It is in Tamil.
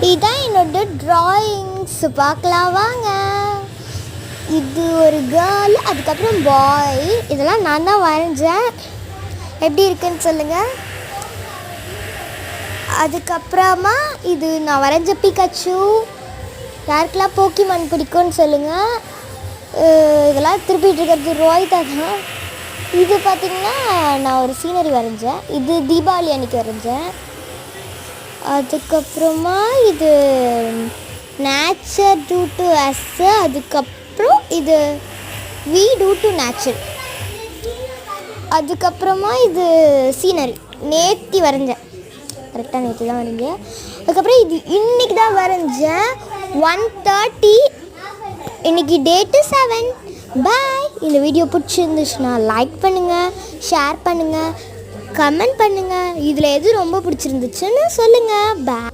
இதுதான் என்னோட ட்ராயிங்ஸ். பார்க்கலாம் வாங்க. இது ஒரு கேர்ள், அதுக்கப்புறம் பாய். இதெல்லாம் நான் தான் வரைஞ்சேன். எப்படி இருக்குன்னு சொல்லுங்கள். அதுக்கப்புறமா இது நான் வரைஞ்ச பிகாச்சு. யாருக்கெல்லாம் போக்கிமான் பிடிக்கும்னு சொல்லுங்கள். இதெல்லாம் திருப்பிட்டு இருக்கிறது ரோஹிதா தான். இது பார்த்திங்கன்னா நான் ஒரு சீனரி வரைஞ்சேன். இது தீபாவளி அன்றைக்கி வரைஞ்சேன். அதுக்கப்புறமா இது நேச்சர் டூ டு அஸ். அதுக்கப்புறம் இது வி டூ டு நேச்சர். அதுக்கப்புறமா இது சீனரி நேற்று வரைஞ்சேன். கரெக்டாக நேற்று தான் வரைஞ்சேன். அதுக்கப்புறம் இது இன்றைக்கி தான் வரைஞ்சேன். 1:30. இன்றைக்கி டேட்டு 7. பாய். இந்த வீடியோ பிடிச்சிருந்துச்சுன்னா லைக் பண்ணுங்கள், ஷேர் பண்ணுங்கள், கமெண்ட் பண்ணுங்கள். இதில் எது ரொம்ப பிடிச்சிருந்துச்சுன்னு சொல்லுங்கள். பாய்.